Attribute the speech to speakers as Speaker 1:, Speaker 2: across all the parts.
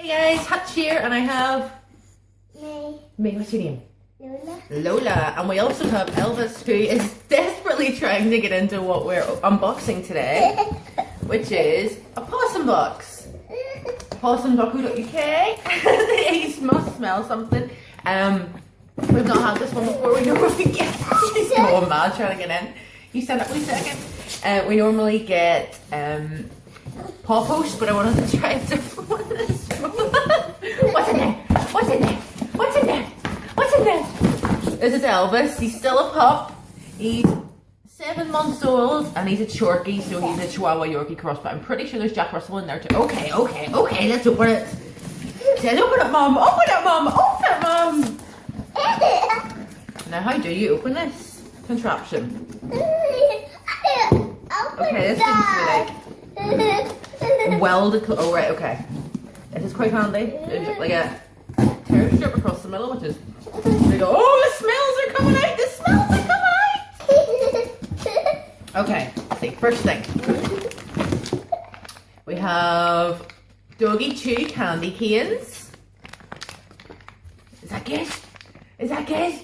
Speaker 1: Hey guys, Hutch here, and I have me. What's your name? Lola. And we also have Elvis, who is desperately trying to get into what we're unboxing today, which is a Pawsome box. Pawsome.co.uk. He must smell something. We've not had this one before. We normally get. She's going mad trying to get in. You stand up, wait a second. We normally get paw post, but I wanted to try a different one this month. What's in there? What's in there? What's in there? What's in there? This is Elvis. He's still a pup. He's 7 months old, and he's a Yorkie, so he's a Chihuahua Yorkie cross. But I'm pretty sure there's Jack Russell in there too. Okay, let's open it. Says, open it, Mum. Open it, Mum. Open it, Mum. Now, how do you open this contraption? Okay, this seems to be like welded. Oh right, okay. This is quite handy. There's like a tear strip across the middle, which is. They go. Oh, the smells are coming out. The smells are coming out. Okay, let's see. First thing, we have Doggy Chew candy canes. Is that good? Is that good?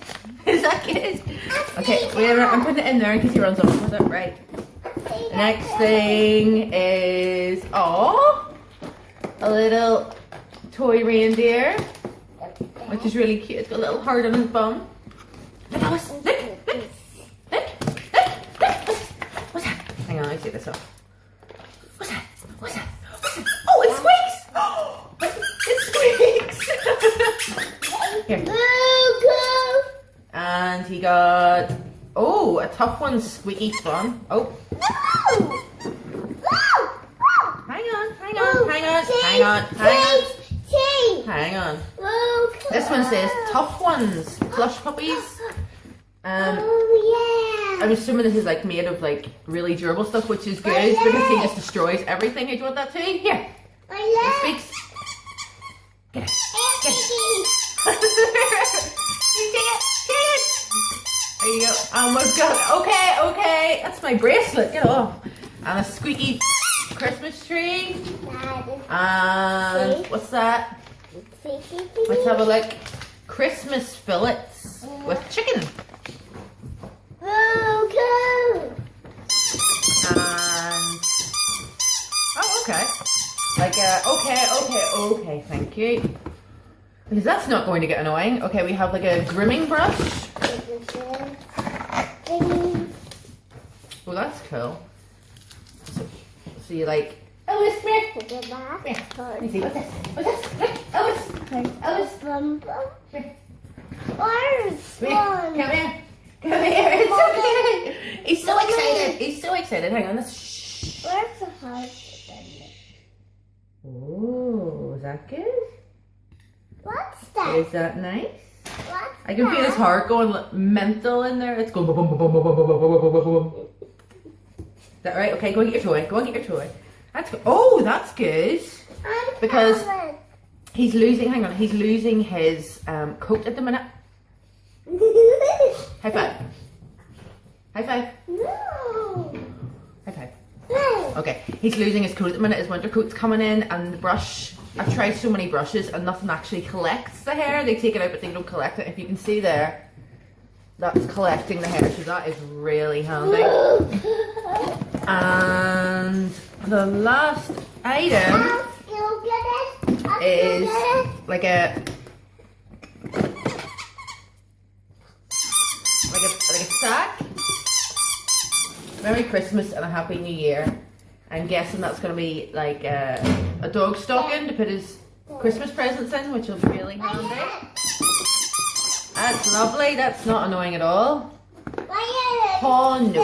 Speaker 1: Is that good? Okay, I'm putting it in there in case he runs off with it. Right. The next thing is a little toy reindeer, which is really cute. It's got a little heart on his bum. Look, Alice, look. What's that? Hang on, let me take this off. What's that? Oh, it squeaks! It squeaks! Here. And he got, a tough one, squeaky fun. Oh. Hang on. This one says tough ones, plush puppies. I'm assuming this is like made of like really durable stuff, which is good because he just destroys everything. Hey, do you want that too? Here. It speaks. Get it. You take it. There you go. And we've got, okay. That's my bracelet. Get off. And a squeaky Christmas tree. And what's that? Let's have a look. Christmas fillets with chicken. And okay. Like okay, thank you. Because that's not going to get annoying. Okay, we have like a grooming brush. Oh, that's cool. So you like, Elvis, come here. Let me see, what's this? Look, Elvis. Come here. It's okay. He's so excited. Hang on, let's shh.
Speaker 2: Where's the heart?
Speaker 1: Oh, is that good?
Speaker 2: What's that?
Speaker 1: Is that nice?
Speaker 2: What's
Speaker 1: I can feel his heart going mental in there. It's going boom, boom, boom, boom, boom, boom, boom, boom, boom. Is that right? Okay, go and get your toy. That's good. Oh, that's good. Because he's losing his coat at the minute. High five.
Speaker 2: No.
Speaker 1: High five. Okay, he's losing his coat at the minute. His winter coat's coming in, and the brush. I've tried so many brushes and nothing actually collects the hair. They take it out, but they don't collect it. If you can see there, that's collecting the hair, so that is really handy. And the last item is like a sack. Merry Christmas and a Happy New Year. I'm guessing that's going to be like a dog stocking to put his Christmas presents in, which will be really handy. That's lovely. That's not annoying at all. Paw notes.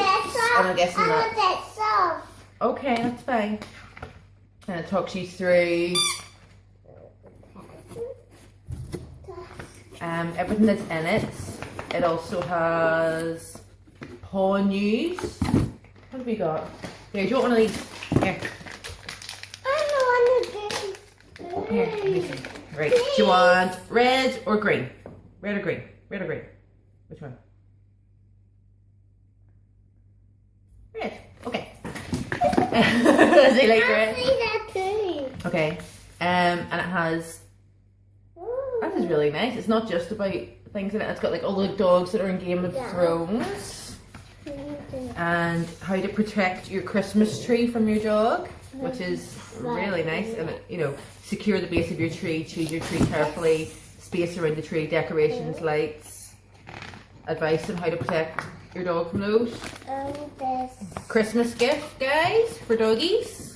Speaker 1: And I'm guessing that. Okay, that's fine. And it talks you through everything that's in it. It also has paw news. What have we got? Here, do you want one of these? Here. Here, let me see. Right. Do you want red or green? Red or green? Which one? Red. Okay. Does he like red?
Speaker 2: I see that too.
Speaker 1: Okay. And it has, that is really nice. It's not just about things in it. It's got like all the dogs that are in Game of Thrones. And how to protect your Christmas tree from your dog, which is really nice. And it, you know, secure the base of your tree, choose your tree carefully, space around the tree, decorations, lights, advice on how to protect your dog from those. Christmas gift, guys, for doggies.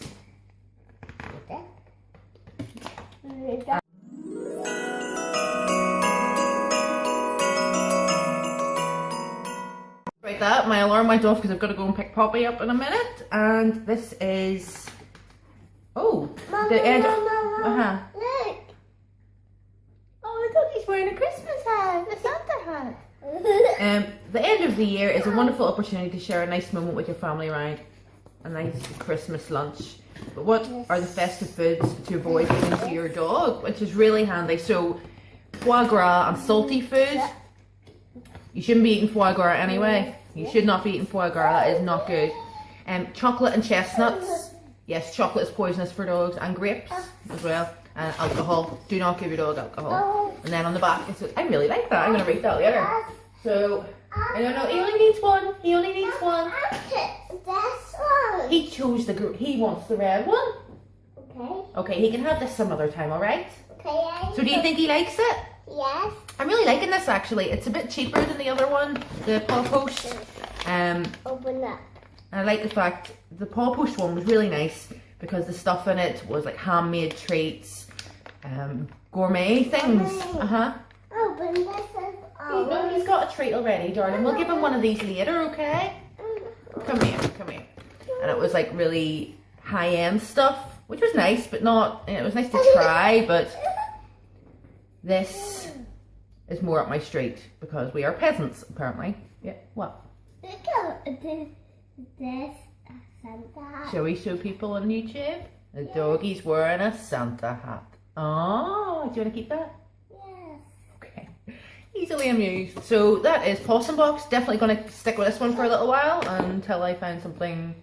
Speaker 1: Right, that my alarm went off because I've got to go and pick Poppy up in a minute, and this is the end.
Speaker 2: Look.
Speaker 1: Oh, look, he's wearing a Christmas hat, a Santa hat. The end of the year is a wonderful opportunity to share a nice moment with your family around a nice Christmas lunch. But what are the festive foods to avoid giving to your dog, which is really handy? So, foie gras and salty food. You shouldn't be eating foie gras anyway. You should not be eating foie gras. That is not good. Chocolate and chestnuts. Yes, chocolate is poisonous for dogs, and grapes as well. And alcohol. Do not give your dog alcohol. And then on the back, it says, I really like that. I'm going to read that later. So, I don't know. He only needs one. He only needs one.
Speaker 2: This one.
Speaker 1: He chose he wants the red one.
Speaker 2: Okay.
Speaker 1: Okay, he can have this some other time, alright?
Speaker 2: Okay.
Speaker 1: So do you think he likes it?
Speaker 2: Yes.
Speaker 1: I'm really liking this actually. It's a bit cheaper than the other one, the Paw Post.
Speaker 2: Open up.
Speaker 1: And I like the fact the Paw Post one was really nice because the stuff in it was like handmade treats, gourmet things.
Speaker 2: Open this is
Speaker 1: He's got a treat already, darling. We'll give him one of these later, okay? Come here, come here. And it was like really high-end stuff, which was nice, but not, it was nice to try, but this is more up my street because we are peasants, apparently. Yeah, what?
Speaker 2: Look at this Santa hat.
Speaker 1: Shall we show people on YouTube? The doggy's wearing a Santa hat. Oh, do you want to keep that?
Speaker 2: Yes.
Speaker 1: Okay. Easily amused. So that is Pawsome Box. Definitely going to stick with this one for a little while until I find something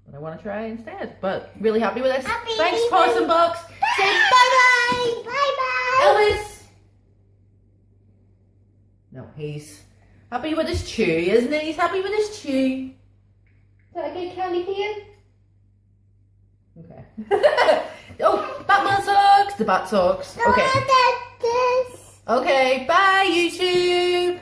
Speaker 1: that I want to try instead. But really happy with this.
Speaker 2: Happy.
Speaker 1: Thanks, Pawsome Box. Say bye-bye.
Speaker 2: Bye-bye.
Speaker 1: Elvis. No, he's happy with his chew, isn't he? He's happy with his chew. Is that a good candy cane? Okay. Oh, Batman socks. The bat socks. Okay.
Speaker 2: This.
Speaker 1: Okay, bye YouTube.